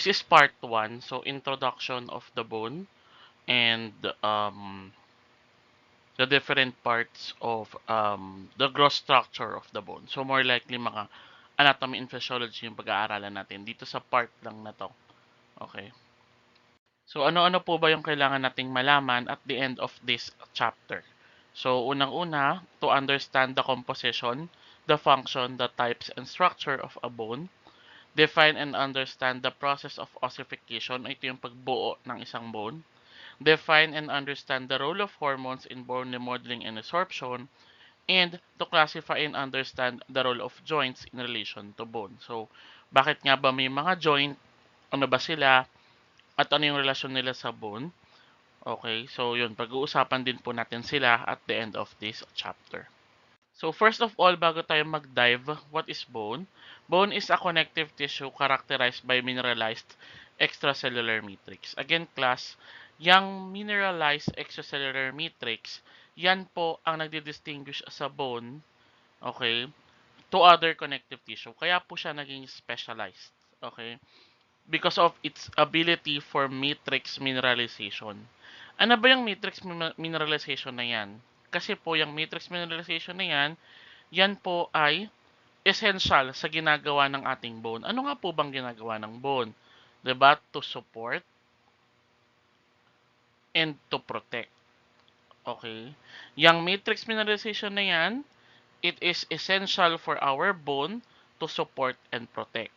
This is part 1, so introduction of the bone and the different parts of the gross structure of the bone. So more likely mga anatomy and physiology yung pag-aaralan natin dito sa part lang na to. Okay. So ano-ano po ba yung kailangan nating malaman at the end of this chapter? So unang-una, to understand the composition, the function, the types and structure of a bone. Define and understand the process of ossification. Ito yung pagbuo ng isang bone. Define and understand the role of hormones in bone remodeling and resorption. And to classify and understand the role of joints in relation to bone. So, bakit nga ba may mga joint? Ano ba sila? At ano yung relasyon nila sa bone? Okay, so yun, pag-uusapan din po natin sila at the end of this chapter. So first of all, bago tayo mag-dive, what is bone? Bone is a connective tissue characterized by mineralized extracellular matrix. Again, class, yung mineralized extracellular matrix, yan po ang nagdi-distinguish sa bone, okay, to other connective tissue. Kaya po siya naging specialized, okay, because of its ability for matrix mineralization. Ano ba yung matrix mineralization na yan? Kasi po yung matrix mineralization na yan, yan po ay essential sa ginagawa ng ating bone. Ano nga po bang ginagawa ng bone? Diba? To support and to protect. Okay? Yung matrix mineralization na yan, it is essential for our bone to support and protect.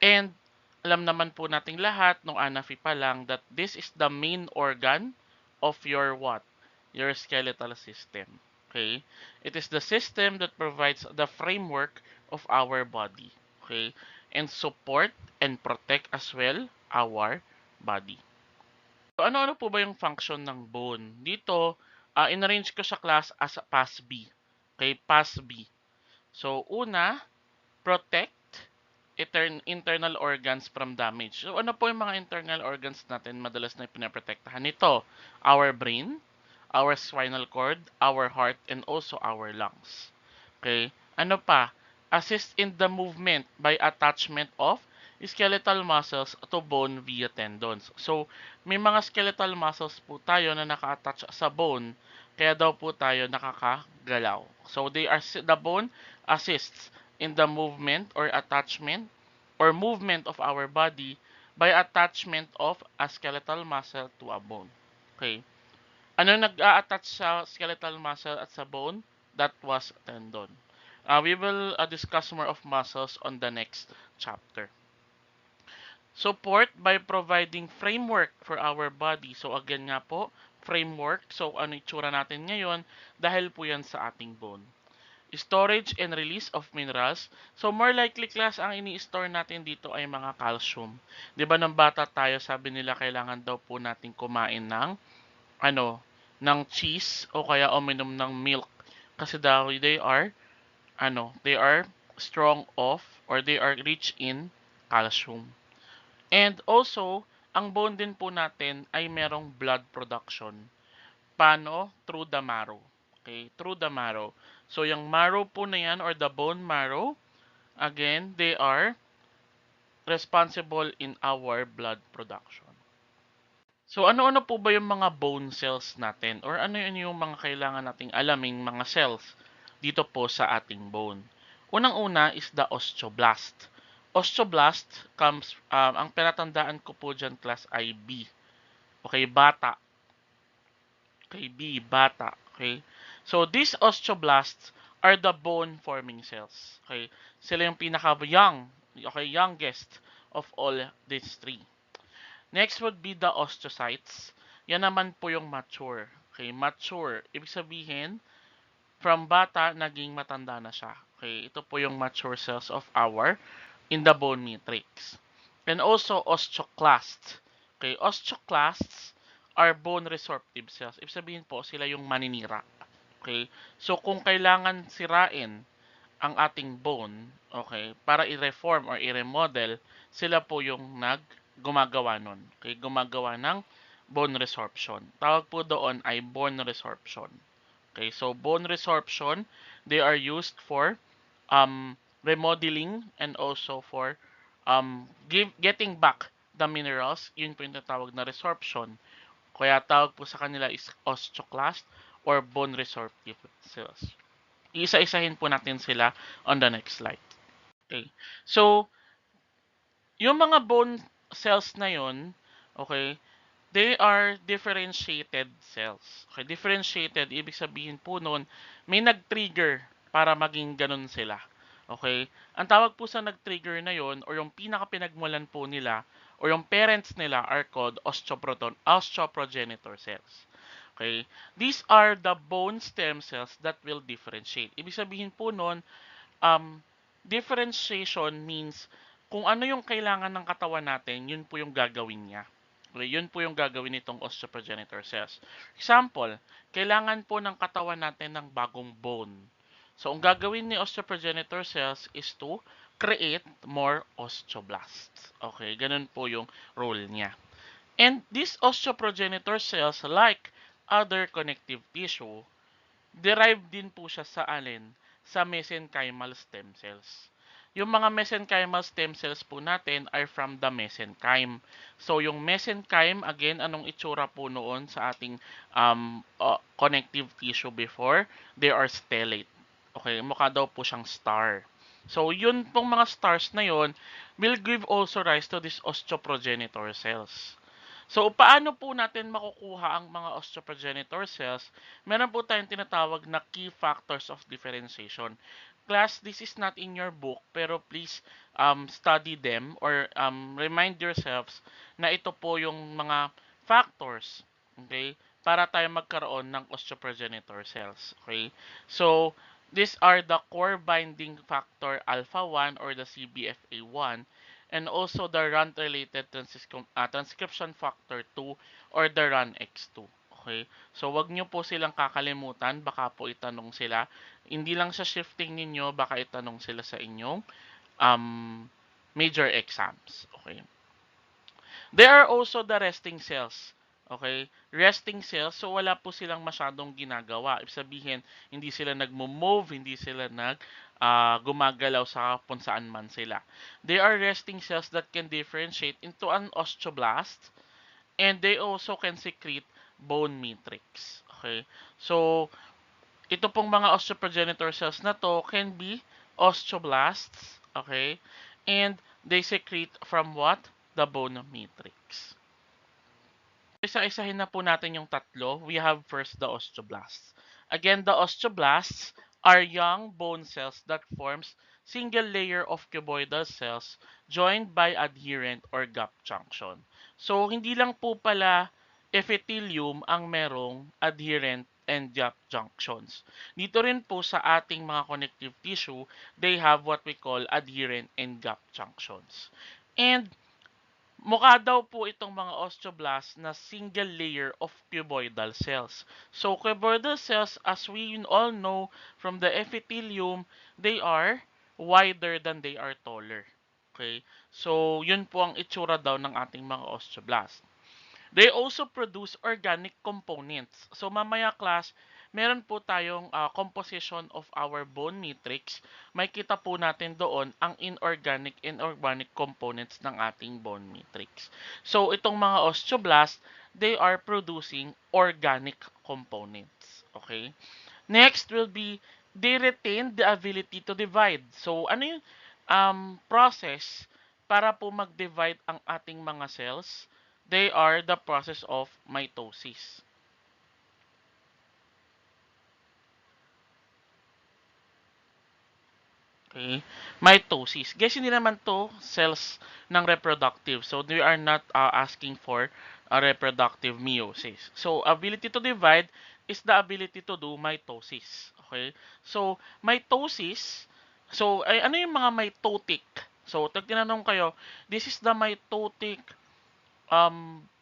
And alam naman po nating lahat nung ANAFI pa lang that this is the main organ of your what? Your skeletal system. Okay? It is the system that provides the framework of our body. Okay? And support and protect as well our body. So ano-ano po ba yung function ng bone? Dito, in-arrange ko sa class as PAS B. Okay? PAS B. So una, protect internal organs from damage. So ano po yung mga internal organs natin madalas na pinaprotektahan nito? Our brain, our spinal cord, our heart, and also our lungs. Okay? Ano pa? Assist in the movement by attachment of skeletal muscles to bone via tendons. So, may mga skeletal muscles po tayo na naka-attach sa bone, kaya daw po tayo nakakagalaw. So, the bone assists in the movement or attachment or movement of our body by attachment of a skeletal muscle to a bone. Okay? Ano nag-a-attach sa skeletal muscle at sa bone? That was tendon. We will discuss more of muscles on the next chapter. Support by providing framework for our body. So again nga po, framework. So ano itsura natin ngayon dahil po yan sa ating bone. Storage and release of minerals. So more likely class ang ini-store natin dito ay mga calcium. 'Di ba nang bata tayo sabi nila kailangan daw po nating kumain ng ng cheese o kaya uminom ng milk kasi daw they are strong of or they are rich in calcium. And also, ang bone din po natin ay merong blood production. Paano? Through the marrow. Okay? Through the marrow. So, yung marrow po na yan or the bone marrow, again, they are responsible in our blood production. So, ano-ano po ba yung mga bone cells natin? Or ano yun yung mga kailangan nating alamin mga cells dito po sa ating bone? Unang-una is the osteoblast. Osteoblast comes, ang pinatandaan ko po dyan class ay B. Okay, bata. Okay, B, bata. Okay. So, these osteoblasts are the bone-forming cells. Okay. Sila yung pinaka-young, okay, youngest of all these three. Next would be the osteocytes. Yan naman po yung mature. Okay, mature. Ibig sabihin, from bata, naging matanda na siya. Okay, ito po yung mature cells of our in the bone matrix. And also osteoclasts. Okay, osteoclasts are bone resorptive cells. Ibig sabihin po, sila yung maninira. Okay, so kung kailangan sirain ang ating bone, okay, para i-reform or i-remodel, sila po yung gumagawa nun. Okay, gumagawa ng bone resorption. Tawag po doon ay bone resorption. Okay, so bone resorption, they are used for remodeling and also for getting back the minerals, yun po yung tinatawag na resorption. Kaya tawag po sa kanila is osteoclast or bone resorptive cells. Iisa-isahin po natin sila on the next slide. Okay. So, yung mga bone cells na yun, okay, they are differentiated cells. Okay, differentiated, ibig sabihin po nun, may nag-trigger para maging ganun sila. Okay? Ang tawag po sa nag-trigger na yon or yung pinaka-pinagmulan po nila or yung parents nila are called osteoprogenitor cells. Okay? These are the bone stem cells that will differentiate. Ibig sabihin po nun, um, differentiation means kung ano yung kailangan ng katawan natin, yun po yung gagawin niya. Okay, yun po yung gagawin nitong osteoprogenitor cells. Example, kailangan po ng katawan natin ng bagong bone. So, ang gagawin ni osteoprogenitor cells is to create more osteoblasts. Okay, ganun po yung role niya. And these osteoprogenitor cells, like other connective tissue, derived din po siya sa alin? Sa mesenchymal stem cells. Yung mga mesenchymal stem cells po natin are from the mesenchyme. So, yung mesenchyme, again, anong itsura po noon sa ating connective tissue before? They are stellate. Okay, mukha daw po siyang star. So, yun pong mga stars na yun will give also rise to these osteoprogenitor cells. So, paano po natin makukuha ang mga osteoprogenitor cells? Meron po tayong tinatawag na key factors of differentiation. Class, this is not in your book, pero please study them or remind yourselves na ito po yung mga factors, okay, para tayo magkaroon ng osteoprogenitor cells. Okay? So, these are the core binding factor alpha 1 or the CBFA1 and also the RUN-related transcription factor 2 or the RUNX2. Okay? So, wag nyo po silang kakalimutan. Baka po itanong sila. Hindi lang sa shifting ninyo, baka itanong sila sa inyong um, major exams. Okay? There are also the resting cells. Okay? Resting cells, so wala po silang masyadong ginagawa. Ibig sabihin, hindi sila nagmo-move, hindi sila gumagalaw sa kung saan man sila. They are resting cells that can differentiate into an osteoblast and they also can secrete bone matrix. Okay? So, ito pong mga osteoprogenitor cells na to can be osteoblasts. Okay? And they secrete from what? The bone matrix. Isa-isahin na po natin yung tatlo. We have first the osteoblasts. Again, the osteoblasts are young bone cells that forms single layer of cuboidal cells joined by adherent or gap junction. So, hindi lang po pala epithelium ang merong adherent and gap junctions. Dito rin po sa ating mga connective tissue, they have what we call adherent and gap junctions. And mukha daw po itong mga osteoblasts na single layer of cuboidal cells. So, cuboidal cells, as we all know from the epithelium, they are wider than they are taller. Okay? So, yun po ang itsura daw ng ating mga osteoblasts. They also produce organic components. So mamaya class, meron po tayong composition of our bone matrix. May kita po natin doon ang inorganic and organic components ng ating bone matrix. So itong mga osteoblasts, they are producing organic components. Okay? Next will be they retain the ability to divide. So ano yung process para po mag-divide ang ating mga cells? They are the process of mitosis. Okay? Mitosis. Guys, hindi naman to cells ng reproductive. So, they are not asking for a reproductive meiosis. So, ability to divide is the ability to do mitosis. Okay? So, mitosis, so, ay, ano yung mga mitotic? So, tag tinanong kayo, this is the mitotic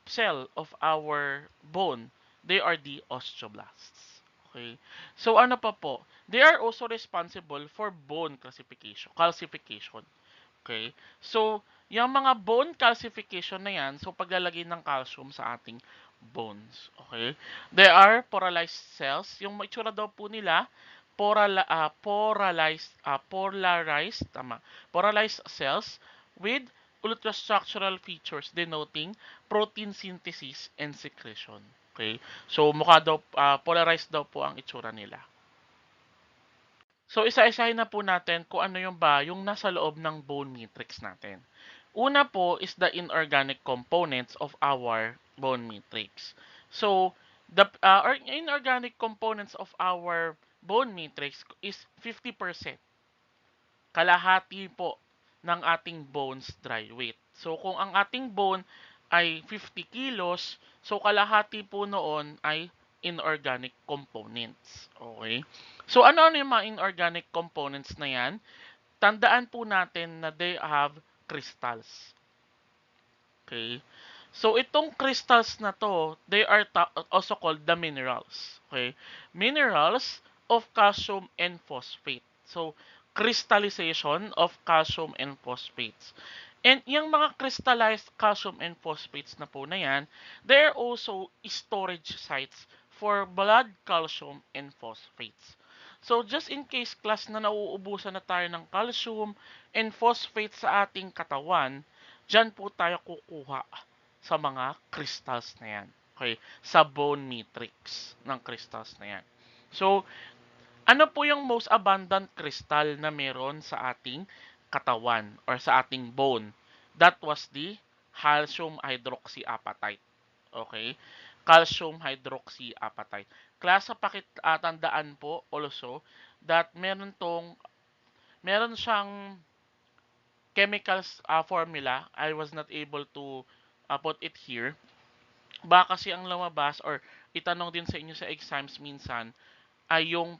cell of our bone, they are the osteoblasts. Okay? So ano pa po? They are also responsible for bone calcification. Okay? So, yung mga bone calcification na yan, so paglalagay ng calcium sa ating bones. Okay? There are polarized cells. Yung itsura daw po nila, polarized cells with ultrastructural features denoting protein synthesis and secretion. Okay? So, mukha daw, polarized daw po ang itsura nila. So, isa-isahin na po natin kung ano yung ba yung nasa loob ng bone matrix natin. Una po is the inorganic components of our bone matrix. So, the inorganic components of our bone matrix is 50%. Kalahati po ng ating bones dry weight. So, kung ang ating bone ay 50 kilos, so kalahati po noon ay inorganic components. Okay? So, ano-ano yung mga inorganic components na yan? Tandaan po natin na they have crystals. Okay? So, itong crystals na to, they are also called the minerals. Okay? Minerals of calcium and phosphate. So, crystallization of calcium and phosphates. And yung mga crystallized calcium and phosphates na po na yan, they are also storage sites for blood calcium and phosphates. So, just in case class na nauubusan na tayo ng calcium and phosphate sa ating katawan, dyan po tayo kukuha sa mga crystals na yan. Okay? Sa bone matrix ng crystals na yan. So, ano po yung most abundant crystal na meron sa ating katawan or sa ating bone? That was the calcium hydroxyapatite. Okay? Calcium hydroxyapatite. Klasa pakitandaan po also that meron siyang chemicals formula. I was not able to put it here. Baka kasi ang lumabas or itanong din sa inyo sa exams minsan ay yung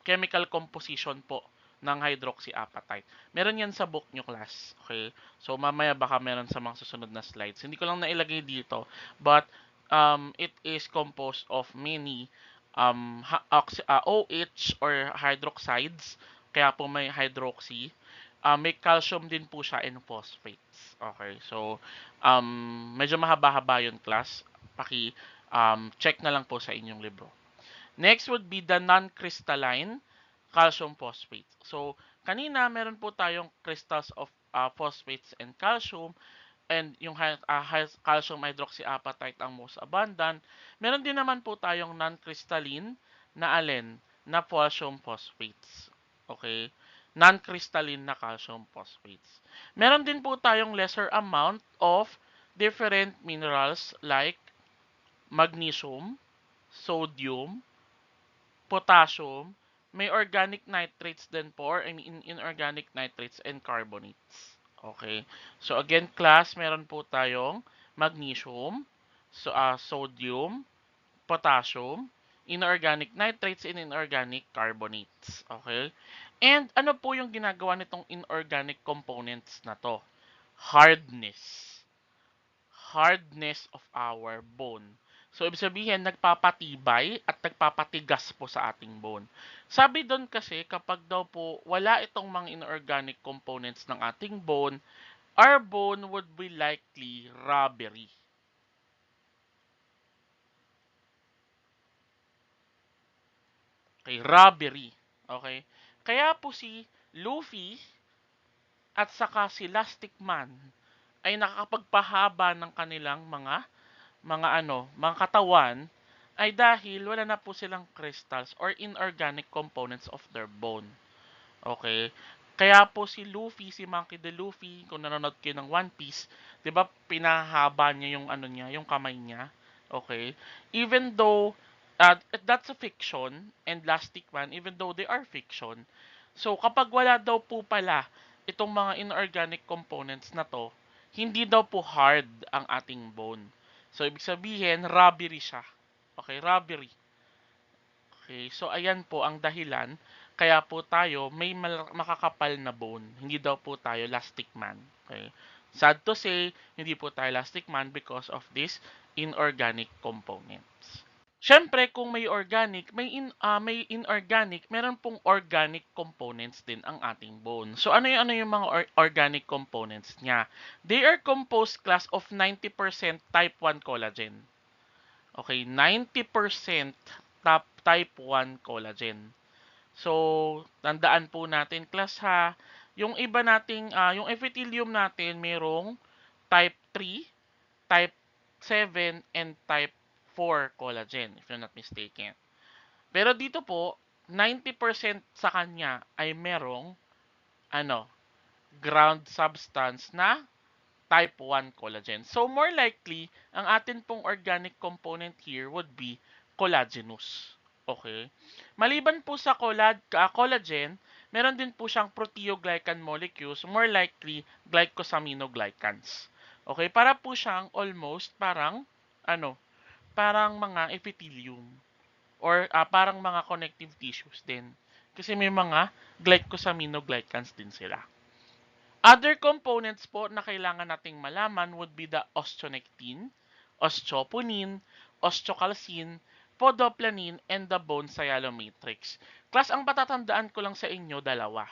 chemical composition po ng hydroxyapatite. Meron yan sa book nyo, class. Okay? So, mamaya baka meron sa mga susunod na slides. Hindi ko lang nailagay dito. But, it is composed of many OH or hydroxides. Kaya po may hydroxy. May calcium din po siya and phosphates. Okay? So, medyo mahaba-haba yun, class. Check na lang po sa inyong libro. Next would be the non-crystalline calcium phosphate. So, kanina meron po tayong crystals of phosphates and calcium and yung calcium hydroxyapatite ang most abundant. Meron din naman po tayong non-crystalline na alin na calcium phosphates. Okay? Non-crystalline na calcium phosphates. Meron din po tayong lesser amount of different minerals like magnesium, sodium, potassium, may organic nitrates din po or inorganic nitrates and carbonates. Okay. So again, class, meron po tayong magnesium, sodium, potassium, inorganic nitrates and inorganic carbonates. Okay? And ano po yung ginagawa nitong inorganic components na to? Hardness. Hardness of our bone. So, ibig sabihin, nagpapatibay at nagpapatigas po sa ating bone. Sabi doon kasi, kapag daw po wala itong mga inorganic components ng ating bone, our bone would be likely rubbery. Okay, rubbery. Okay? Kaya po si Luffy at saka si Lastic Man ay nakakapagpahaba ng kanilang mga katawan ay dahil wala na po silang crystals or inorganic components of their bone. Okay? Kaya po si Luffy, si Monkey D. Luffy, kung nanonood kayo ng One Piece, 'di ba pinahaba niya yung ano niya, yung kamay niya. Okay? Even though that's a fiction and Plastic Man, even though they are fiction. So kapag wala daw po pala itong mga inorganic components na to, hindi daw po hard ang ating bone. So ibig sabihin, rubbery siya. Okay, rubbery. Okay, so ayan po ang dahilan kaya po tayo may makakapal na bone. Hindi daw po tayo Lastic Man. Okay. Sad to say, hindi po tayo Lastic Man because of this inorganic components. Siyempre, kung may inorganic, meron pong organic components din ang ating bone. So ano yung mga organic components niya? They are composed class of 90% type 1 collagen. Okay, 90% type 1 collagen. So, tandaan po natin class ha, Yung iba nating, yung epithelium natin merong type 3, type 7, and type 4 collagen, if I'm not mistaken. Pero dito po, 90% sa kanya ay merong ano, ground substance na type 1 collagen. So more likely, ang atin pong organic component here would be collagenous. Okay? Maliban po sa collagen, meron din po siyang proteoglycan molecules, more likely glycosaminoglycans. Okay? Para po siyang almost parang ano, parang mga epithelium or parang mga connective tissues din. Kasi may mga glycosaminoglycans din sila. Other components po na kailangan nating malaman would be the osteonectin, osteoponin, osteocalcin, podoplanine, and the bone cyalomatrix. Class, ang patatandaan ko lang sa inyo, dalawa.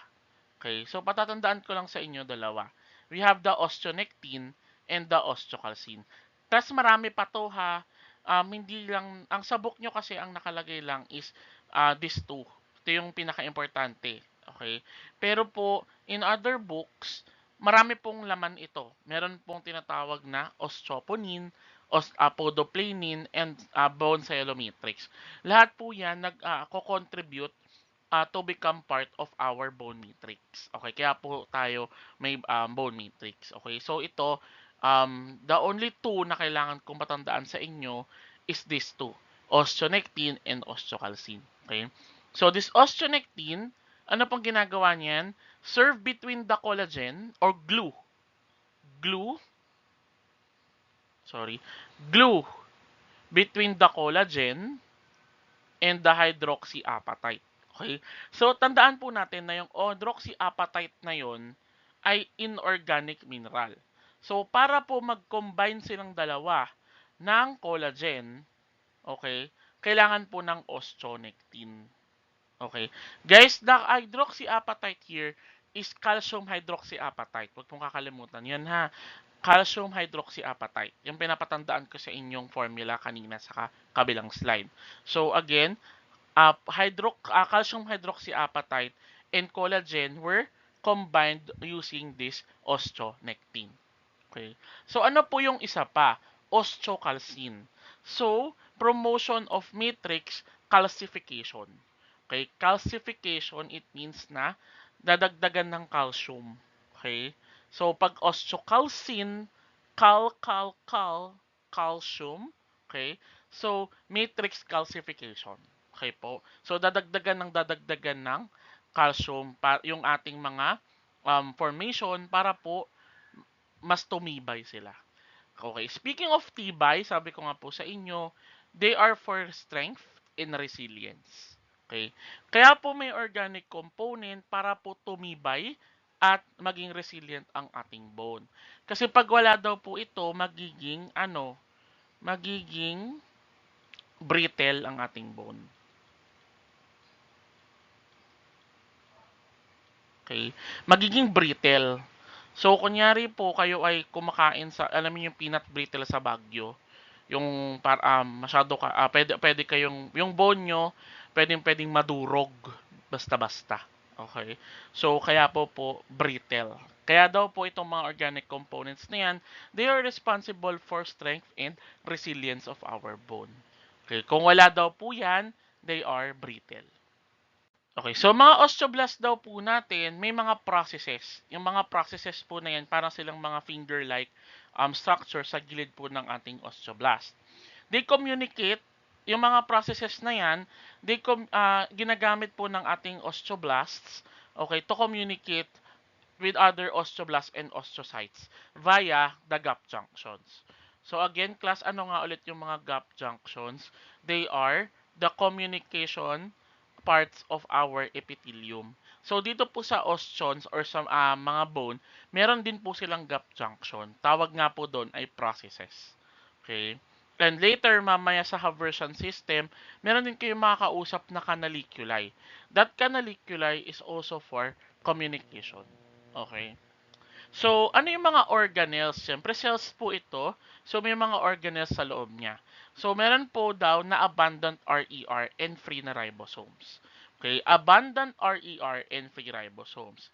Okay, so patatandaan ko lang sa inyo, dalawa. We have the osteonectin and the osteocalcin. Class, marami pa to ha. Hindi lang, ang sabok nyo kasi ang nakalagay lang is these two. Ito yung pinaka-importante. Okay? Pero po, in other books, marami pong laman ito. Meron pong tinatawag na osteoponin, podoplanine, and bone cyalomatrix. Lahat po yan nag-contribute to become part of our bone matrix. Okay, kaya po tayo may bone matrix. Okay, so ito, the only two na kailangan kong matandaan sa inyo is these two, osteonectin and osteocalcin. Okay, so this osteonectin, ano pang ginagawa niyan? Serve between the collagen or glue, sorry, glue between the collagen and the hydroxyapatite. Okay? So, tandaan po natin na yung hydroxyapatite na yon ay inorganic mineral. So, para po mag-combine silang dalawa ng collagen, okay, kailangan po ng osteonectin. Okay? Guys, the hydroxyapatite here is calcium hydroxyapatite. Huwag pong kakalimutan yan ha. Calcium hydroxyapatite. Yung pinapatandaan ko sa inyong formula kanina sa kabilang slide. So again, calcium hydroxyapatite and collagen were combined using this osteonectin. Okay. So ano po yung isa pa? Osteocalcin. So, promotion of matrix calcification. Okay, calcification, it means na dadagdagan ng calcium. Okay? So, pag osteocalcin, calcium. Okay? So, matrix calcification. Okay po? So, dadagdagan ng calcium yung ating mga formation para po mas tumibay sila. Okay, speaking of tibay, sabi ko nga po sa inyo, they are for strength and resilience. Okay? Kaya po may organic component para po tumibay at maging resilient ang ating bone. Kasi pag wala daw po ito, magiging brittle ang ating bone. Okay? Magiging brittle. So, kunyari po kayo ay kumakain sa, alam niyo yung peanut brittle sa Baguio, yung masyado pwede kayong yung bone nyo pwedeng madurog basta-basta. Okay? So kaya po brittle. Kaya daw po itong mga organic components na yan, they are responsible for strength and resilience of our bone. Okay, kung wala daw po yan, they are brittle. Okay, so mga osteoblast daw po natin, may mga processes. Yung mga processes po na yan, parang silang mga finger-like structure sa gilid po ng ating osteoblast. They communicate, yung mga processes na yan, ginagamit po ng ating osteoblasts, okay, to communicate with other osteoblasts and osteocytes via the gap junctions. So again, class, ano nga ulit yung mga gap junctions? They are the communication parts of our epithelium. So dito po sa osteons or sa mga bone, meron din po silang gap junction. Tawag nga po doon ay processes. Okay? And later, mamaya sa Haversian system, meron din kayong makakausap na canaliculi. That canaliculi is also for communication. Okay? So, ano yung mga organelles? Siyempre, cells po ito. So, may mga organelles sa loob niya. So, meron po daw na abundant RER and free na ribosomes. Okay? Abundant RER and free ribosomes.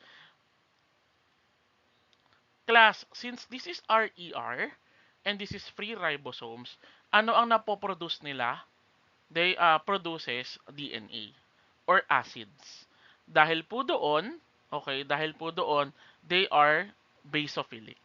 Class, since this is RER and this is free ribosomes, ano ang napoproduce nila? They produces DNA or acids. Dahil po doon, okay, dahil po doon, they are basophilic.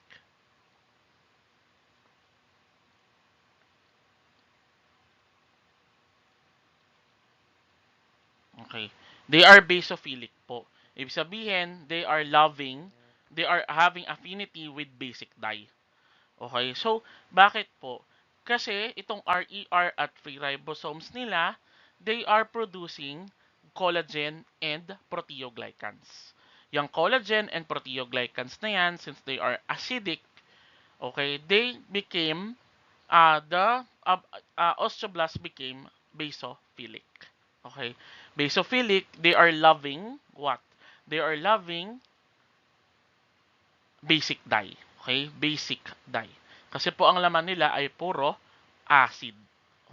Okay. They are basophilic po. Ibig sabihin, they are having affinity with basic dye. Okay, so bakit po? Kasi itong RER at free ribosomes nila, they are producing collagen and proteoglycans. Yung collagen and proteoglycans na yan, since they are acidic, okay, they became, the osteoblast became basophilic. Okay, basophilic, they are loving what? They are loving basic dye. Okay? Basic dye. Kasi po ang laman nila ay puro acid.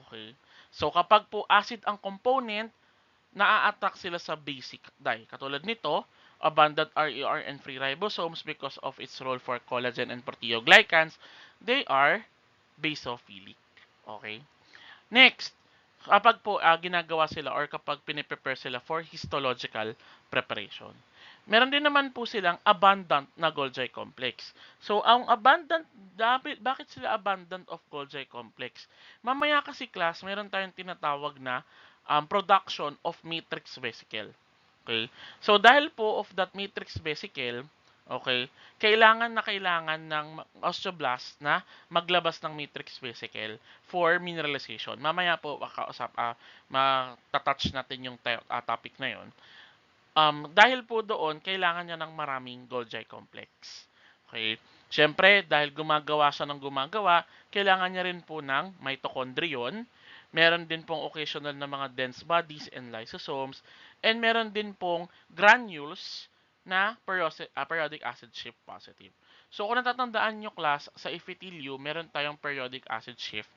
Okay? So kapag po acid ang component, naa-attract sila sa basic dye. Katulad nito, abundant RER and free ribosomes because of its role for collagen and proteoglycans, they are basophilic. Okay? Next, kapag po ginagawa sila or kapag piniprepare sila for histological preparation. Meron din naman po silang abundant na Golgi complex. So, ang abundant, bakit sila abundant of Golgi complex? Mamaya kasi class, meron tayong tinatawag na production of matrix vesicle. Okay? So, dahil po of that matrix vesicle, okay, kailangan ng osteoblast na maglabas ng matrix vesicle for mineralization. Mamaya po matatouch natin yung topic na yon. Dahil po doon, kailangan niya ng maraming Golgi complex. Okay? Siyempre, dahil gumagawa siya ng gumagawa, kailangan niya rin po ng mitochondrion. Meron din pong occasional na mga dense bodies and lysosomes. And meron din pong granules na periodic acid shift positive. So, kung natatandaan nyo class, sa epithelium, meron tayong periodic acid shift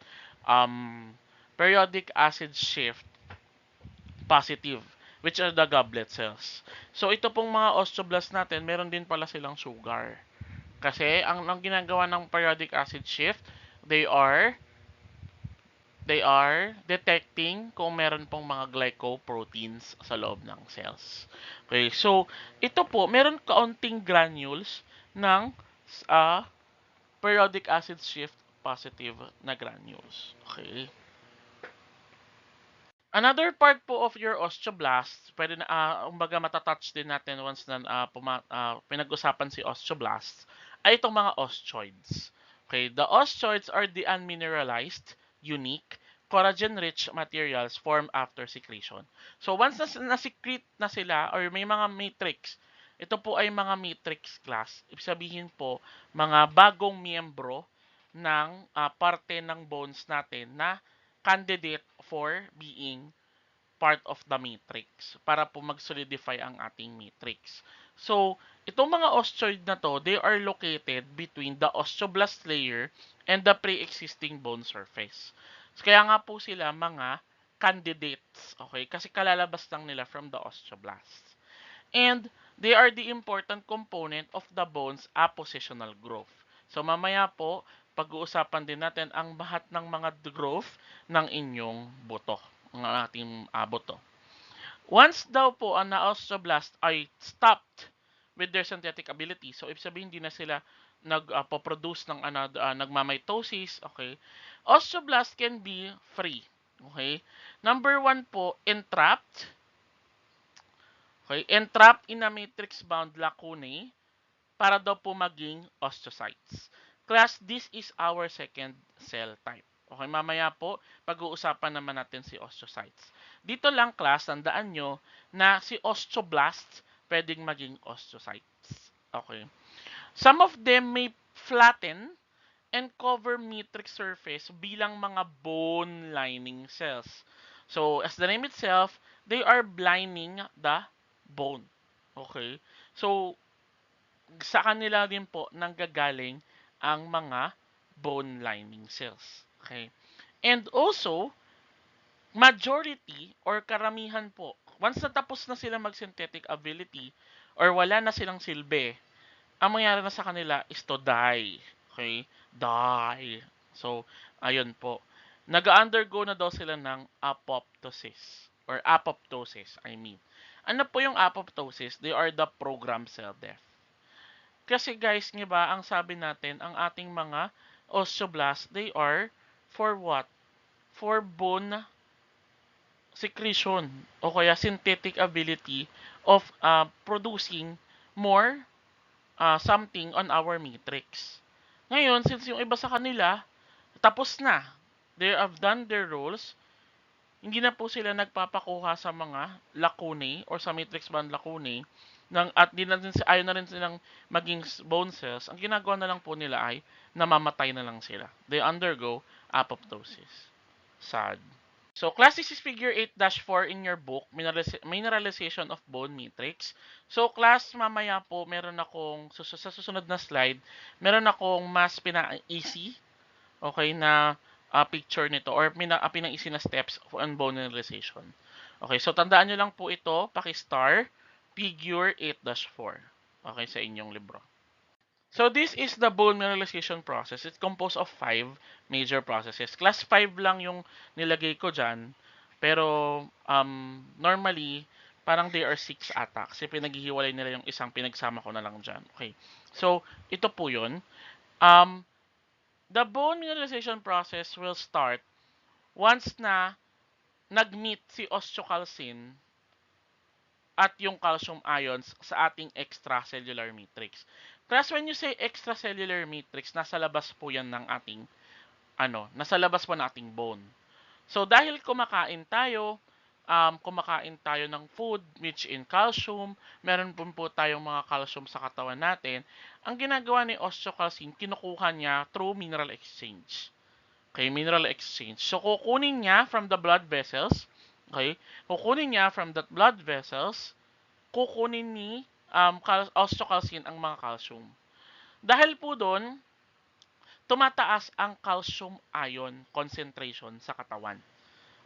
positive, which are the goblet cells. So, ito pong mga osteoblast natin, meron din pala silang sugar. Kasi, ang ginagawa ng periodic acid shift, they are detecting kung meron pong mga glycoproteins sa loob ng cells. Okay, so, ito po, meron kaunting granules ng periodic acid shift positive na granules. Okay. Another part po of your osteoblast, pwede na, umbaga matatouch din natin once na pinag-usapan si osteoblast, ay itong mga osteoids. Okay, the osteoids are the unmineralized, unique, collagen-rich materials formed after secretion. So once na-secrete na sila or may mga matrix, ito po ay mga matrix class. Ibig sabihin po, mga bagong miyembro ng parte ng bones natin na candidate for being part of the matrix para po mag-solidify ang ating matrix. So, itong mga osteoid na to, they are located between the osteoblast layer and the pre-existing bone surface. So, kaya nga po sila mga candidates, okay? Kasi kalalabas lang nila from the osteoblast. And they are the important component of the bone's appositional growth. So mamaya po, pag-uusapan din natin ang lahat ng mga growth ng inyong buto, ng ating buto. Once daw po ang na-osteoblast ay stopped with their synthetic ability, so ibig sabihin hindi na sila nagpo-produce ng nagmamitosis, okay? Osteoblast can be free, okay? Number 1 po, entrapped. Okay, entrapped in a matrix-bound lacunae para daw po maging osteocytes. Class, this is our second cell type. Okay, mamaya po, pag-uusapan naman natin si osteocytes. Dito lang, class, tandaan nyo na si osteoblast pwedeng maging osteocytes. Okay. Some of them may flatten and cover matrix surface bilang mga bone lining cells. So, as the name itself, they are lining the bone. Okay? So, sa kanila din po nanggagaling ang mga bone lining cells. Okay? And also, majority or karamihan po, once natapos na sila mag-synthetic ability or wala na silang silbi, ang mangyari na sa kanila is to die. Okay? Die. So, ayun po. Nag-undergo na daw sila ng apoptosis or apoptosis, I mean. Ano po yung apoptosis? They are the programmed cell death. Kasi guys, nga ba, ang sabi natin, ang ating mga osteoblasts, they are for what? For bone secretion o kaya synthetic ability of producing more something on our matrix. Ngayon, since yung iba sa kanila, tapos na, they have done their roles, hindi na po sila nagpapakuha sa mga lacunae or sa matrix band lacunae at di na din, ayaw na rin silang maging bone cells. Ang ginagawa na lang po nila ay namamatay na lang sila. They undergo apoptosis. Sad. So, class, this is figure 8-4 in your book, mineralization of bone matrix. So, class, mamaya po, meron akong, sa susunod na slide, meron akong mas pina-easy, okay, na picture nito or pinang-easy na steps on bone mineralization. Okay, so tandaan nyo lang po ito, paki-star, figure 8-4, okay, sa inyong libro. So this is the bone mineralization process. It's composed of 5 major processes. Class 5 lang yung nilagay ko dyan. Pero normally, parang there are 6 ata. Kasi pinaghihiwalay nila yung isang pinagsama ko na lang dyan. Okay. So, ito po yun. The bone mineralization process will start once na nag-meet si osteocalcin at yung calcium ions sa ating extracellular matrix. Plus, when you say extracellular matrix, nasa labas po yan ng ating, nasa labas po ng ating bone. So, dahil kumakain tayo ng food rich in calcium, meron po tayong mga calcium sa katawan natin, ang ginagawa ni osteocalcin, kinukuha niya through mineral exchange. Okay, mineral exchange. So, kukunin niya from the blood vessels, okay, kukunin niya from the blood vessels, kukunin ni osteocalcin ang mga calcium. Dahil po doon, tumataas ang calcium ion concentration sa katawan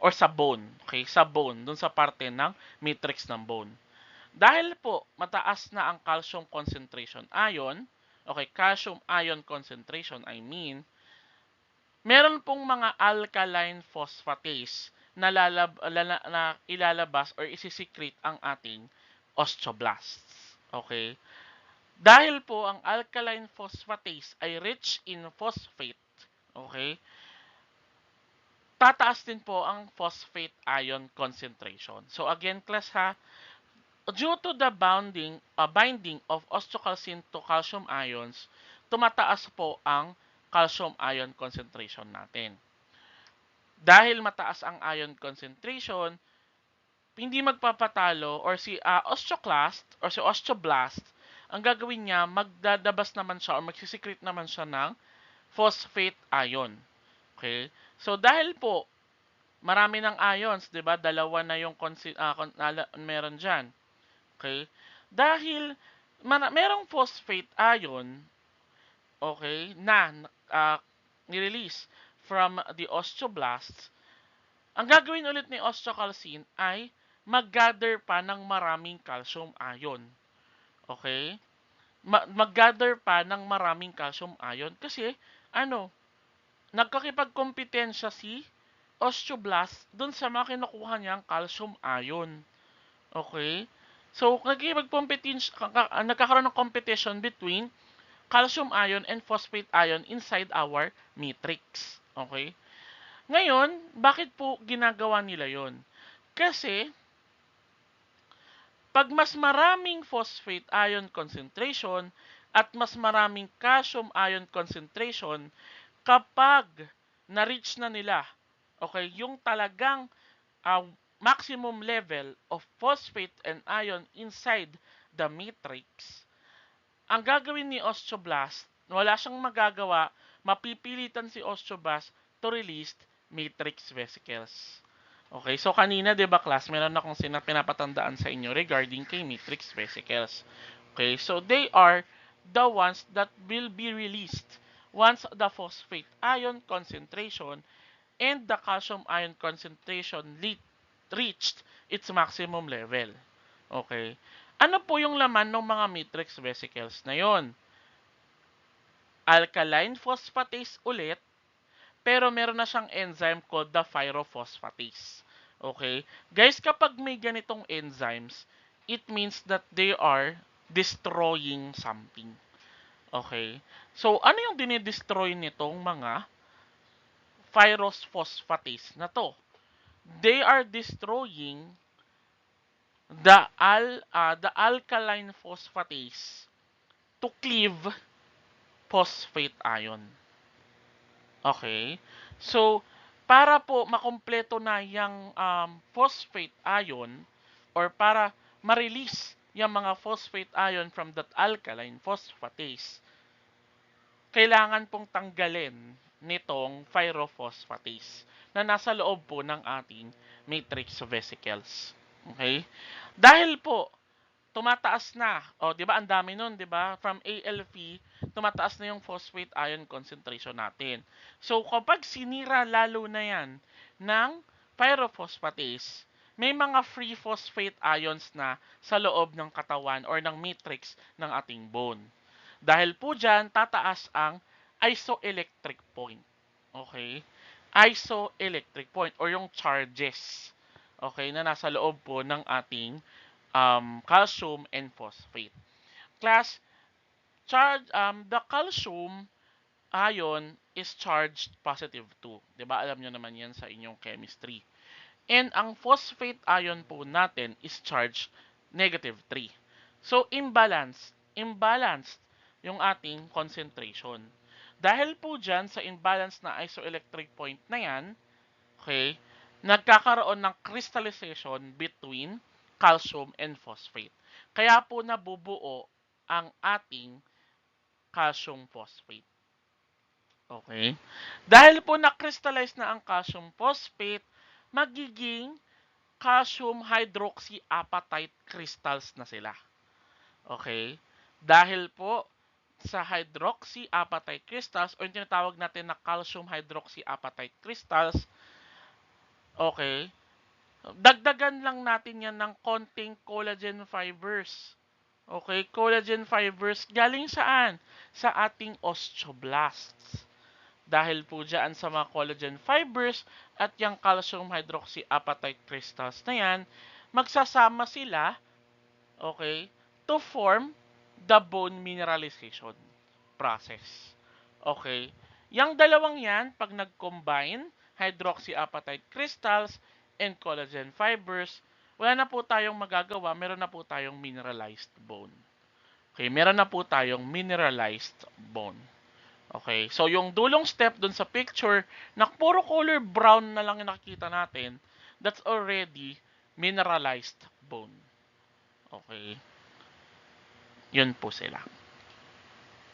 or sa bone, okay? Sa bone, doon sa parte ng matrix ng bone. Dahil po mataas na ang calcium concentration ion, okay, calcium ion concentration, I mean, meron pong mga alkaline phosphatase na, ilalabas or isisikret ang ating osteoblasts. Okay? Dahil po ang alkaline phosphatase ay rich in phosphate, okay? Tataas din po ang phosphate ion concentration. So again, class ha, due to the binding of osteocalcin to calcium ions, tumataas po ang calcium ion concentration natin. Dahil mataas ang ion concentration, hindi magpapatalo or si osteoclast or si osteoblast, ang gagawin niya, magdadabas naman siya or magsisikret naman siya ng phosphate ion. Okay? So dahil po marami ng ions, 'di ba? Dalawa na yung meron diyan. Okay? Dahil merong phosphate ion, okay, na nirelease from the osteoblasts, ang gagawin ulit ni osteocalcin ay mag-gather pa ng maraming calcium ion. Okay? Mag-gather pa ng maraming calcium ion kasi nagkakipagkompetensya si osteoblast dun sa mga kinukuha niyang calcium ion. Okay? So, nagkakaroon ng competition between calcium ion and phosphate ion inside our matrix. Okay? Ngayon, bakit po ginagawa nila yon? Kasi, pag mas maraming phosphate ion concentration at mas maraming calcium ion concentration, kapag na-reach na nila, okay, yung talagang maximum level of phosphate and ion inside the matrix, ang gagawin ni osteoblast, wala siyang magagawa, mapipilitan si osteoblast to release matrix vesicles. Okay, so kanina, 'di ba class, meron akong pinapatandaan sa inyo regarding kay matrix vesicles. Okay, so they are the ones that will be released once the phosphate ion concentration and the calcium ion concentration reached its maximum level. Okay. Ano po yung laman ng mga matrix vesicles na yon? alkaline phosphatase ulit, pero meron na siyang enzyme called the pyrophosphatase. Okay? Guys, kapag may ganitong enzymes, it means that they are destroying something. Okay? So, ano yung dinidestroy nitong mga pyrophosphatase na to? They are destroying the alkaline phosphatase to cleave phosphate ion. Okay? So, para po makumpleto na yung phosphate ion or para ma-release yung mga phosphate ion from that alkaline phosphatase, kailangan pong tanggalin nitong pyrophosphatase na nasa loob po ng ating matrix vesicles. Okay? Dahil po tumataas na. O, 'di ba? Ang dami nun, 'di ba? From ALP, tumataas na yung phosphate ion concentration natin. So, kapag sinira lalo na 'yan ng pyrophosphatase, may mga free phosphate ions na sa loob ng katawan or ng matrix ng ating bone. Dahil po dyan, tataas ang isoelectric point. Okay? Isoelectric point or yung charges. Okay? Na nasa loob po ng ating calcium and phosphate. Class, the calcium ion is charged positive 2. 'Di ba? Alam nyo naman yan sa inyong chemistry. And ang phosphate ion po natin is charged negative 3. So, imbalanced yung ating concentration. Dahil po dyan sa imbalance na isoelectric point na yan, okay, nagkakaroon ng crystallization between calcium and phosphate. Kaya po nabubuo ang ating calcium phosphate. Okay? Dahil po na-crystallize na ang calcium phosphate, magiging calcium hydroxyapatite crystals na sila. Okay? Dahil po sa hydroxyapatite crystals o yung tinatawag natin na calcium hydroxyapatite crystals, okay, dagdagan lang natin yan ng konting collagen fibers. Okay, collagen fibers galing saan? Sa ating osteoblasts. Dahil po dyan sa mga collagen fibers at yung calcium hydroxyapatite crystals na yan, magsasama sila, okay, to form the bone mineralization process. Okay? Yang dalawang yan, pag nag-combine, hydroxyapatite crystals and collagen fibers, wala na po tayong magagawa, meron na po tayong mineralized bone. Okay, meron na po tayong mineralized bone. Okay, so yung dulong step dun sa picture, na puro color brown na lang yung nakikita natin, that's already mineralized bone. Okay, yun po sila.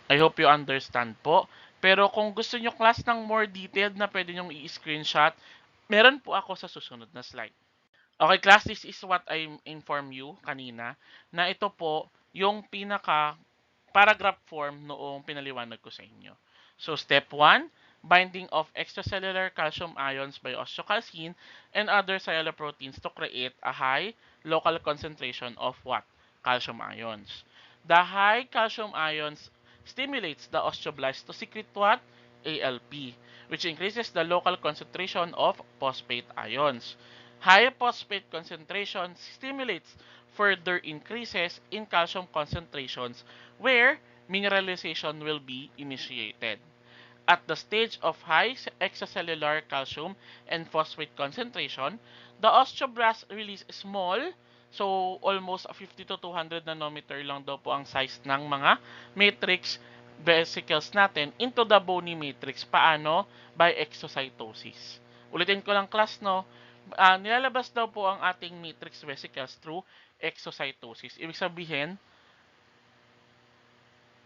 I hope you understand po. Pero kung gusto nyo class ng more detailed na pwede nyo i-screenshot, meron po ako sa susunod na slide. Okay, class, this is what I inform you kanina, na ito po yung pinaka paragraph form noong pinaliwanag ko sa inyo. So, step 1, binding of extracellular calcium ions by osteocalcin and other cellular proteins to create a high local concentration of what? Calcium ions. The high calcium ions stimulates the osteoblasts to secrete what? ALP, which increases the local concentration of phosphate ions. High phosphate concentration stimulates further increases in calcium concentrations where mineralization will be initiated. At the stage of high extracellular calcium and phosphate concentration, the osteoblast release small, so almost 50 to 200 nanometer lang daw po ang size ng mga matrix vesicles natin into the bony matrix. Paano? By exocytosis. Ulitin ko lang class, no? Nilalabas daw po ang ating matrix vesicles through exocytosis. Ibig sabihin,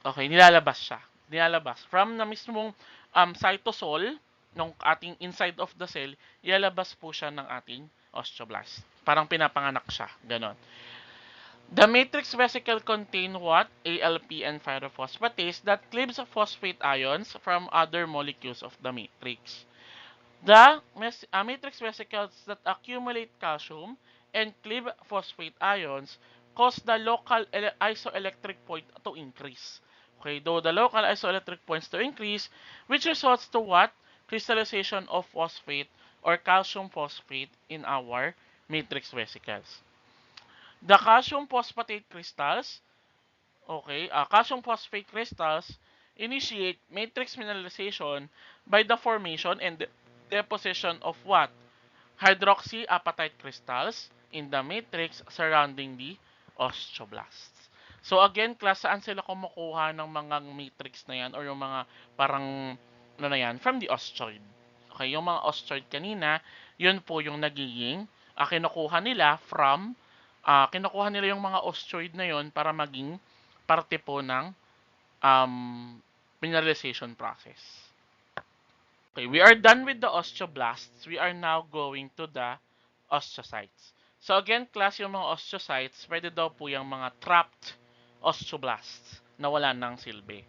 okay, nilalabas siya. Nilalabas. From na mismong cytosol, ng ating inside of the cell, ilalabas po siya ng ating osteoblast. Parang pinapanganak siya. Ganon. The matrix vesicle contain what? ALP and pyrophosphatase that cleaves phosphate ions from other molecules of the matrix. The matrix vesicles that accumulate calcium and cleave phosphate ions cause the local isoelectric point to increase. Okay, though the local isoelectric points to increase, which results to what? Crystallization of phosphate or calcium phosphate in our matrix vesicles. The calcium phosphatate crystals, okay, calcium phosphate crystals initiate matrix mineralization by the formation and deposition of what? Hydroxyapatite crystals in the matrix surrounding the osteoblasts. So again, class, saan sila kumukuha ng mga matrix na yan or yung mga parang ano na yan? From the osteoid. Okay, yung mga osteoid kanina, yun po yung nagiging kinukuha nila from kinukuha nila yung mga osteoid na yun para maging parte po ng um, mineralization process. Okay, we are done with the osteoblasts. We are now going to the osteocytes. So again, class, yung mga osteocytes, pwede daw po yung mga trapped osteoblasts na wala nang silbi.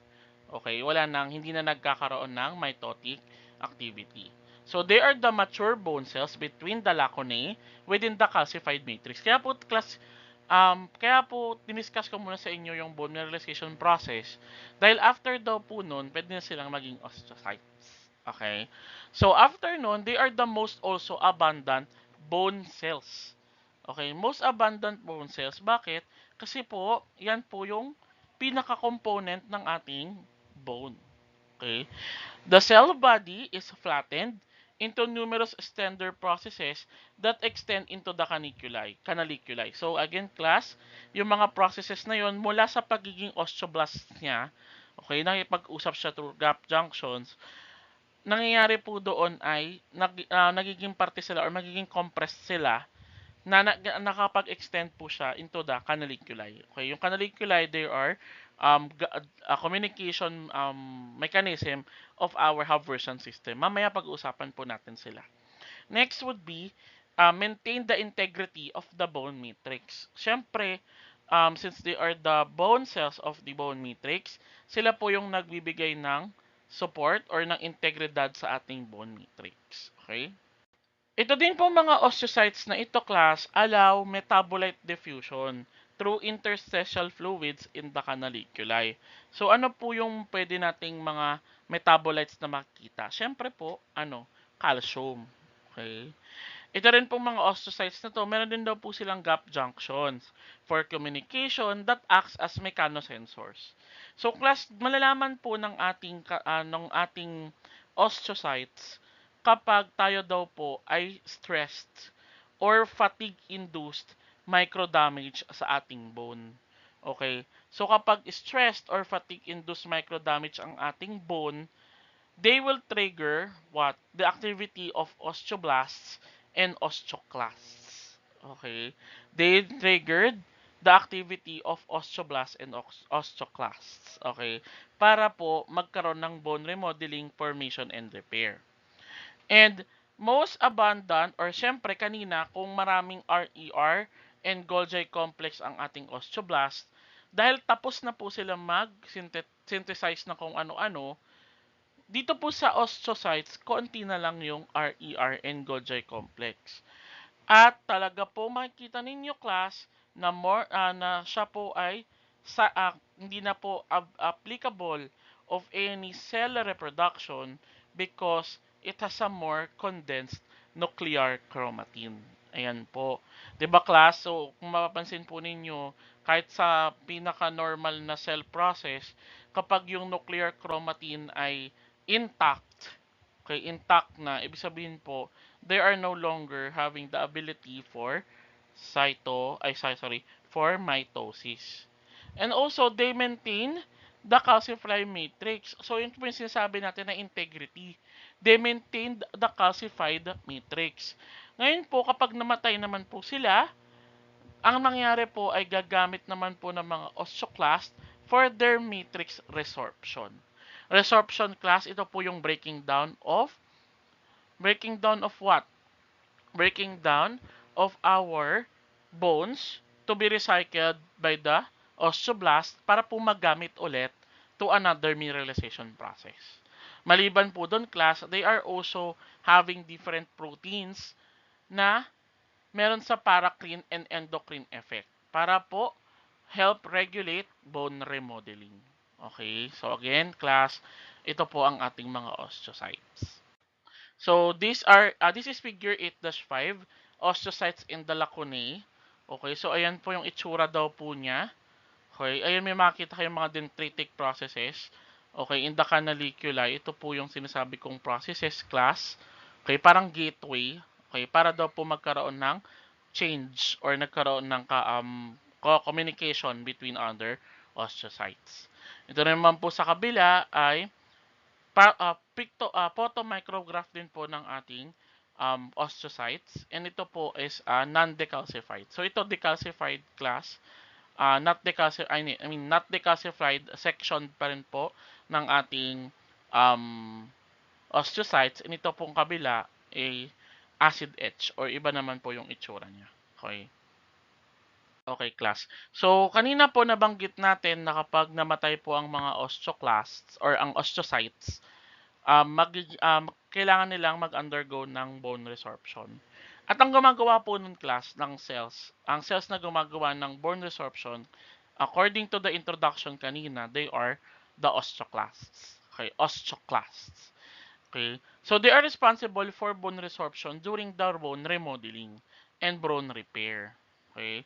Okay, wala nang, hindi na nagkakaroon ng mitotic activity. So they are the mature bone cells between the lacunae within the calcified matrix. Kaya po diniscuss ko muna sa inyo yung bone mineralization process dahil after daw po nun, pwede na silang maging osteocytes. Okay? So after nun, they are the most also abundant bone cells. Okay? Most abundant bone cells. Bakit? Kasi po, yan po yung pinaka-component ng ating bone. Okay? The cell body is flattened into numerous extender processes that extend into the canaliculi. So again, class, yung mga processes na yon mula sa pagiging osteoblast niya, okay, nakipag-usap siya through gap junctions, nangyayari po doon ay nagiging parte sila or magiging compressed sila nakapag-extend po siya into the canaliculi. Okay, yung canaliculi, they are a communication mechanism of our Haversian system. Mamaya pag-uusapan po natin sila. Next would be maintain the integrity of the bone matrix. Siyempre, since they are the bone cells of the bone matrix, sila po yung nagbibigay ng support or ng integridad sa ating bone matrix. Okay? Ito din po mga osteocytes na ito, class, allow metabolite diffusion through interstitial fluids in the canaliculi. So ano po yung pwede nating mga metabolites na makita? Siyempre po, calcium. Okay? Ito rin po mga osteocytes na to, meron din daw po silang gap junctions for communication that acts as mechanosensors. So class, malalaman po ng ating osteocytes kapag tayo daw po ay stressed or fatigue-induced microdamage sa ating bone. Okay? So kapag stressed or fatigue-induced microdamage ang ating bone, they will trigger what? The activity of osteoblasts and osteoclasts. Okay? They triggered the activity of osteoblasts and osteoclasts. Okay? Para po magkaroon ng bone remodeling, formation, and repair. And most abundant, or syempre kanina, kung maraming RER and Golgi complex ang ating osteoblast, dahil tapos na po sila mag-synthesize na kung ano-ano, dito po sa osteocytes, konti na lang yung RER and Golgi complex. At talaga po makikita ninyo, class, na na siya po ay hindi na po applicable of any cell reproduction because it has a more condensed nuclear chromatin. Ayan po. 'Di ba, class? So, kung mapapansin po ninyo, kahit sa pinaka-normal na cell process, kapag yung nuclear chromatin ay intact, okay, intact na, ibig sabihin po, they are no longer having the ability for for mitosis. And also, they maintain the calcified matrix. So, yun po yung sinasabi natin na integrity. They maintain the calcified matrix. Ngayon po, kapag namatay naman po sila, ang nangyari po ay gagamit naman po ng mga osteoclast for their matrix resorption. Resorption, class, ito po yung breaking down of what? Breaking down of our bones to be recycled by the osteoblast para po magamit ulit to another mineralization process. Maliban po doon, class, they are also having different proteins na meron sa paracrine and endocrine effect para po help regulate bone remodeling. Okay? So again, class, ito po ang ating mga osteocytes. So this is figure 8-5, osteocytes in the lacunae. Okay, so ayan po yung itsura daw po niya. Okay, ayan may makita kayong mga dendritic processes. Okay, in the canaliculi, ito po yung sinasabi kong processes class. Okay, parang gateway. Okay, para daw po magkaroon ng change or nagkaroon ng communication between other osteocytes. Ito naman po sa kabila ay photomicrograph din po ng ating osteocytes, and ito po is non-decalcified. So ito decalcified class, not decalcified, not decalcified section pa rin po ng ating um, osteocytes, and ito pong kabila ay acid etch or iba naman po yung itsura niya. Okay. Okay, class. So, kanina po nabanggit natin na kapag namatay po ang mga osteoclasts or ang osteocytes, kailangan nilang mag-undergo ng bone resorption. At ang gumagawa po ng class ng cells, ang cells na gumagawa ng bone resorption, according to the introduction kanina, they are the osteoclasts. Okay, osteoclasts. Okay, so they are responsible for bone resorption during the bone remodeling and bone repair. Okay,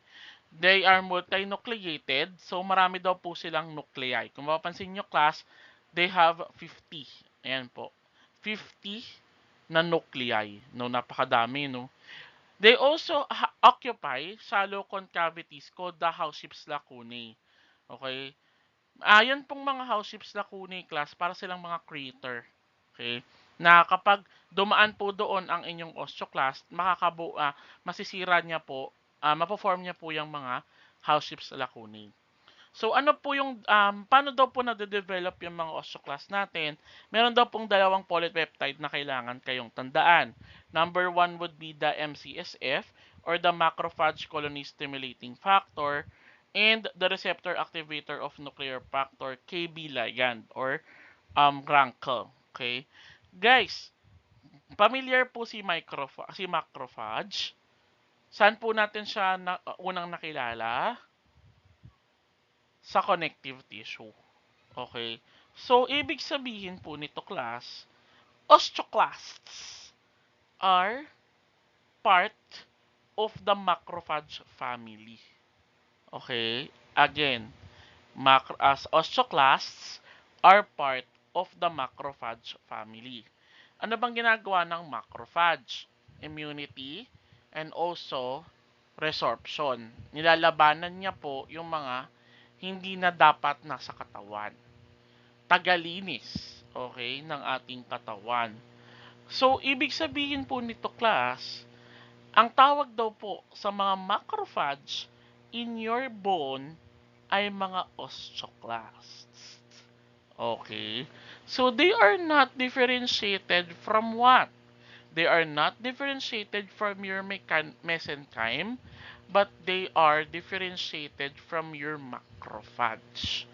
they are multinucleated, so marami daw po silang nuclei. Kung mapapansin nyo class, they have 50. Ayan po. 50 na nuclei. No, napakadami, no? They also occupy shallow concavities called the House-Ships lacunae. Okay? Ayan pong mga House-Ships lacunae class, para silang mga crater. Okay? Na kapag dumaan po doon ang inyong osteoclast, masisira niya po, mapo-form niya po yung mga House-Ships lacunae. So ano po yung paano daw po nade-develop yung mga osteoclast natin? Meron daw pong dalawang polypeptide na kailangan kayong tandaan. Number one would be the MCSF or the macrophage colony stimulating factor, and the receptor activator of nuclear factor KB ligand or RANKL. Okay? Guys, familiar po si macrophage. Saan po natin siya unang nakilala? Sa connective tissue. Okay? So, ibig sabihin po nito class, osteoclasts are part of the macrophage family. Okay? Again, as osteoclasts are part of the macrophage family. Ano bang ginagawa ng macrophage? Immunity and also resorption. Nilalabanan niya po yung mga hindi na dapat nasa katawan. Tagalinis, okay, ng ating katawan. So, ibig sabihin po nito class, ang tawag daw po sa mga macrophage in your bone ay mga osteoclasts. Okay? So, they are not differentiated from what? They are not differentiated from your mesenchyme, but they are differentiated from your macrophage.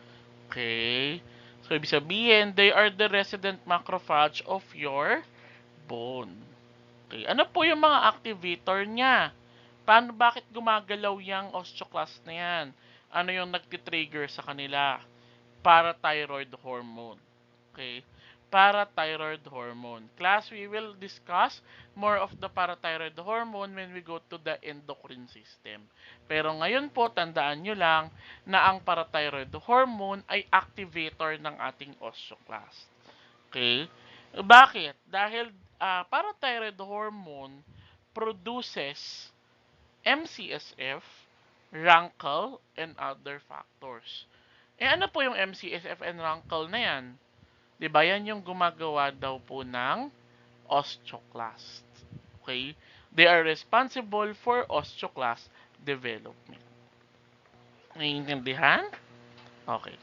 Okay? So, ibig sabihin, they are the resident macrophage of your bone. Okay. Ano po yung mga activator niya? Bakit gumagalaw yung osteoclast na yan? Ano yung nagtitrigger sa kanila? Parathyroid hormone. Okay? Parathyroid hormone. Class, we will discuss more of the parathyroid hormone when we go to the endocrine system. Pero ngayon po, tandaan nyo lang na ang parathyroid hormone ay activator ng ating osteoclast. Okay? Bakit? Dahil parathyroid hormone produces MCSF, RANKL, and other factors. Ano po yung MCSF and RANKL na yan? Diba yan yung gumagawa daw po ng osteoclast. Okay? They are responsible for osteoclast development. Naiintindihan? Okay.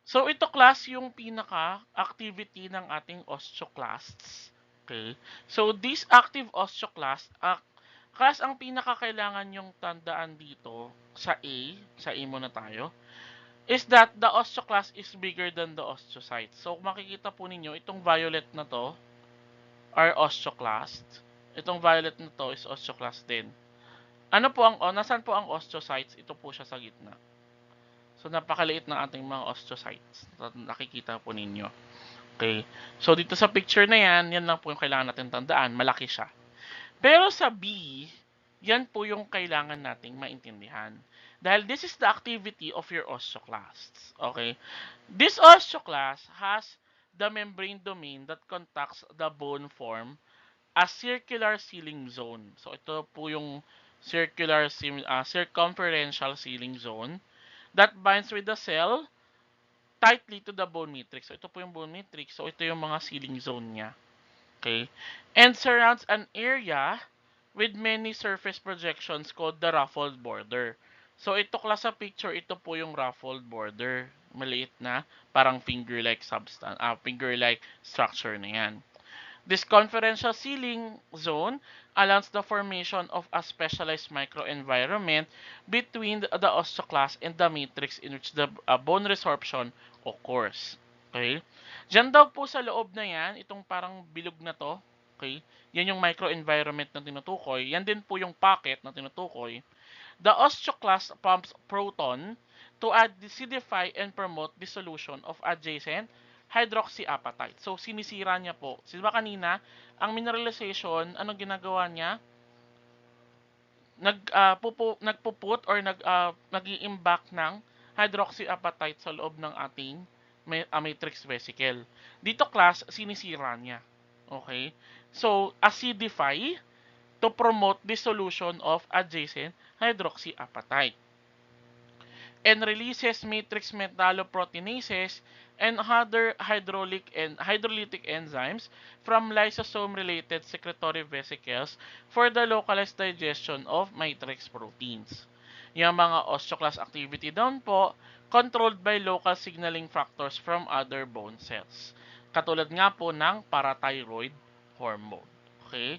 So ito class yung pinaka-activity ng ating osteoclasts. Okay? So these active osteoclasts, class ang pinaka-kailangan yung tandaan dito sa A muna tayo, is that the osteoclast is bigger than the osteocyte. So, makikita po ninyo, itong violet na to are osteoclast. Itong violet na to is osteoclast din. Nasaan po ang osteocytes? Ito po siya sa gitna. So, napakaliit ng ating mga osteocytes. Nakikita po ninyo. Okay. So, dito sa picture na yan lang po yung kailangan natin tandaan. Malaki siya. Pero sa B, yan po yung kailangan nating maintindihan. Dahil this is the activity of your osteoclasts. Okay? This osteoclast has the membrane domain that contacts the bone form a circular sealing zone. So, ito po yung circumferential sealing zone that binds with the cell tightly to the bone matrix. So, ito po yung bone matrix. So, ito yung mga sealing zone niya. Okay? And surrounds an area with many surface projections called the ruffled border. So, ito class sa picture, ito po yung ruffled border. Maliit na, parang finger-like substance, finger-like structure na yan. This conferential sealing zone allows the formation of a specialized microenvironment between the osteoclast and the matrix in which the bone resorption occurs. Okay? Diyan daw po sa loob na yan, itong parang bilog na to, okay? Yan yung microenvironment na tinutukoy. Yan din po yung pocket na tinutukoy. The osteoclast pumps proton to acidify and promote dissolution of adjacent hydroxyapatite. So, sinisira niya po. Diba kanina, ang mineralization, anong ginagawa niya? Nagpuput or nag-i-imbak ng hydroxyapatite sa loob ng ating matrix vesicle. Dito class, sinisira niya. Okay? So, acidify to promote dissolution of adjacent hydroxyapatite and releases matrix metalloproteinases and other hydrolytic enzymes from lysosome-related secretory vesicles for the localized digestion of matrix proteins. Yung mga osteoclast activity doon po, controlled by local signaling factors from other bone cells. Katulad nga po ng parathyroid hormone. Okay?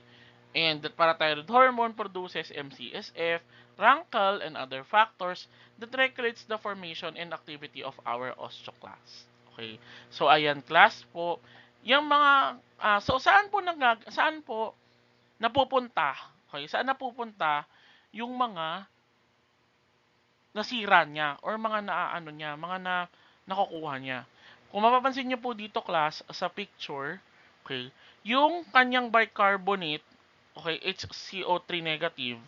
And that parathyroid hormone produces MCSF, rankle, and other factors that regulates the formation and activity of our osteoclast. Okay? So ayan class po, yung mga so saan po napupunta? Okay? Saan napupunta yung mga nasira niya or mga naaano niya, mga nakukuha niya. Kung mapapansin niyo po dito class sa picture, okay, yung kanyang bicarbonate, okay, HCO3 negative,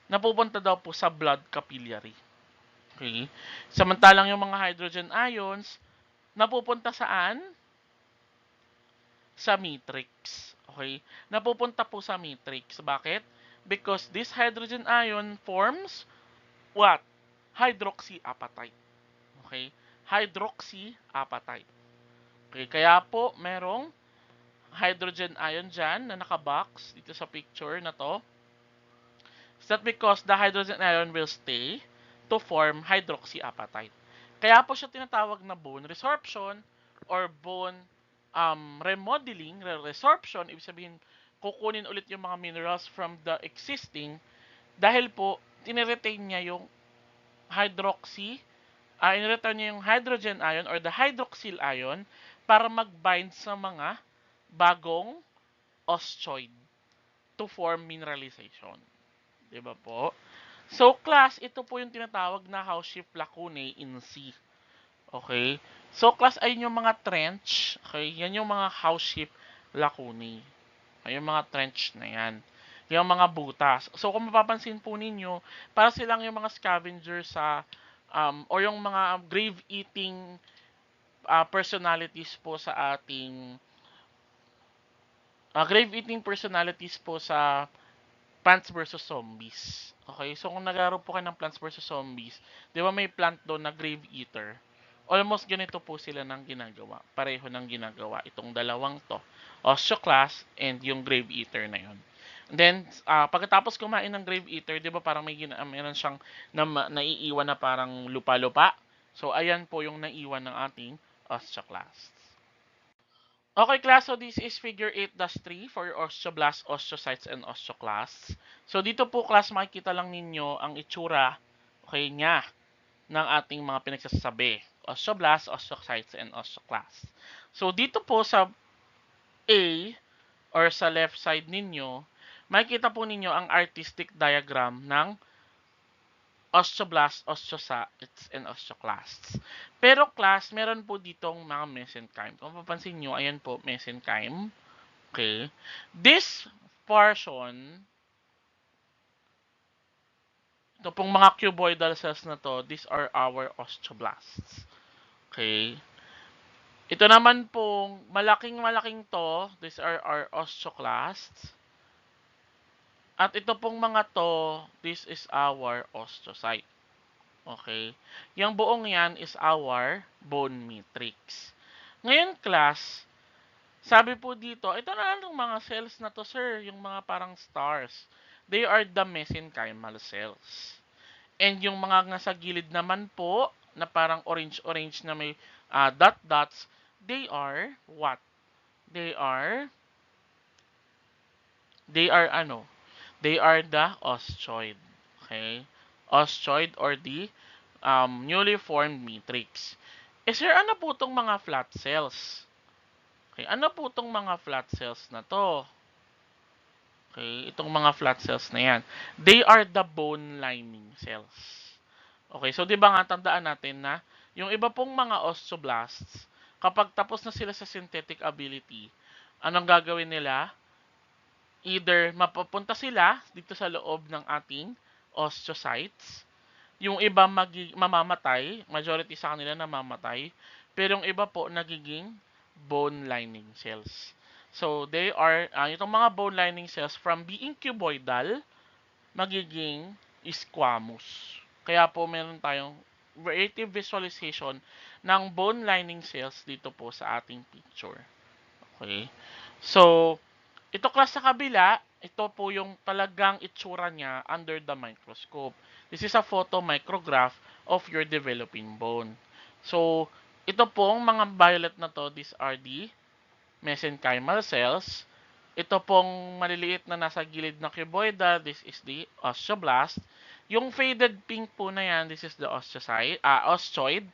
napupunta daw po sa blood capillary. Okay? Samantalang yung mga hydrogen ions, napupunta saan? Sa matrix. Okay? Napupunta po sa matrix. Bakit? Because this hydrogen ion forms what? Hydroxyapatite. Okay? Hydroxyapatite. Okay? Kaya po, merong hydrogen ion dyan na nakabox dito sa picture na to. Is that because the hydrogen ion will stay to form hydroxyapatite. Kaya po siya tinatawag na bone resorption or bone remodeling, resorption. Ibig sabihin, kukunin ulit yung mga minerals from the existing dahil po, tiniretain niya yung in-return niya yung hydrogen ion or the hydroxyl ion para mag-bind sa mga bagong osteoid to form mineralization. Diba po? So, class, ito po yung tinatawag na house shape lacunae in C. Okay? So, class, ayun yung mga trench. Okay? Yan yung mga house shape lacunae. Ayun yung mga trench na yan. Yung mga butas. So, kung mapapansin po ninyo, para silang yung mga scavengers sa or yung mga grave-eating personalities po sa ating grave-eating personalities po sa Plants vs. Zombies. Okay, so kung naglaro po kayo ng Plants vs. Zombies, di ba may plant doon na grave eater? Almost ganito po sila ng ginagawa. Pareho ng ginagawa itong dalawang to. Osteoclast and yung grave eater na yun. And then, pagkatapos kumain ng grave eater, di ba parang meron siyang naiiwan na parang lupa-lupa? So, ayan po yung naiwan ng ating osteoclast. Okay, class. So, this is figure 8-3 for your osteoblasts, osteocytes, and osteoclasts. So, dito po, class, makikita lang ninyo ang itsura, okay, niya ng ating mga pinagsasabi. Osteoblasts, osteocytes, and osteoclasts. So, dito po sa A, or sa left side ninyo, makikita po ninyo ang artistic diagram ng osteoblasts, osteocytes, and osteoclasts. Pero class, meron po ditong mga mesenchyme. Kung papansin nyo, ayan po, mesenchyme. Okay. This portion, ito pong mga cuboidal cells na to, these are our osteoblasts. Okay. Ito naman pong malaking-malaking to, these are our osteoclasts. At ito pong mga to, this is our osteocyte. Okay? Yung buong yan is our bone matrix. Ngayon, class, sabi po dito, ito na ang mga cells na to, sir, yung mga parang stars. They are the mesenchymal cells. And yung mga nasa gilid naman po, na parang orange-orange na may dot-dots, they are what? They are, they are ano? They are the osteoid. Okay? Osteoid or the newly formed matrix. Eh sir, ano po itong mga flat cells? Okay, ano po itong mga flat cells na to? Okay, itong mga flat cells na yan. They are the bone lining cells. Okay, so di ba nga tandaan natin na yung iba pong mga osteoblasts, kapag tapos na sila sa synthetic ability, anong gagawin nila? Either mapapunta sila dito sa loob ng ating osteocytes, yung iba mamamatay, majority sa kanila namamatay, pero yung iba po nagiging bone lining cells. So, they are, itong mga bone lining cells from being cuboidal, magiging squamous. Kaya po meron tayong creative visualization ng bone lining cells dito po sa ating picture. Okay? So, ito class sa kabila, ito po yung talagang itsura niya under the microscope. This is a photo micrograph of your developing bone. So, ito pong mga violet na to, these are the mesenchymal cells. Ito pong maliliit na nasa gilid na cuboidal, this is the osteoblast. Yung faded pink po na yan, this is the osteoid.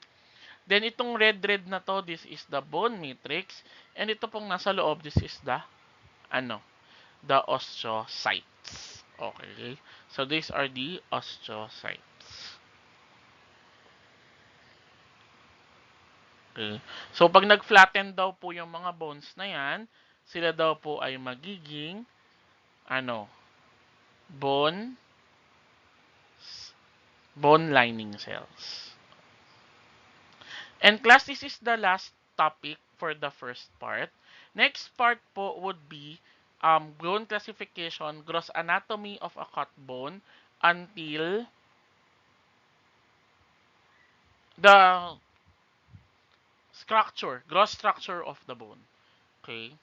Then itong red na to, this is the bone matrix. And ito pong nasa loob, this is the the osteocytes. Okay? So these are the osteocytes. Okay? So pag nag-flatten daw po yung mga bones na yan, sila daw po ay magiging ano, bone bone lining cells. And class, this is the last topic for the first part. Next part po would be bone classification, gross anatomy of a cut bone until the gross structure of the bone. Okay?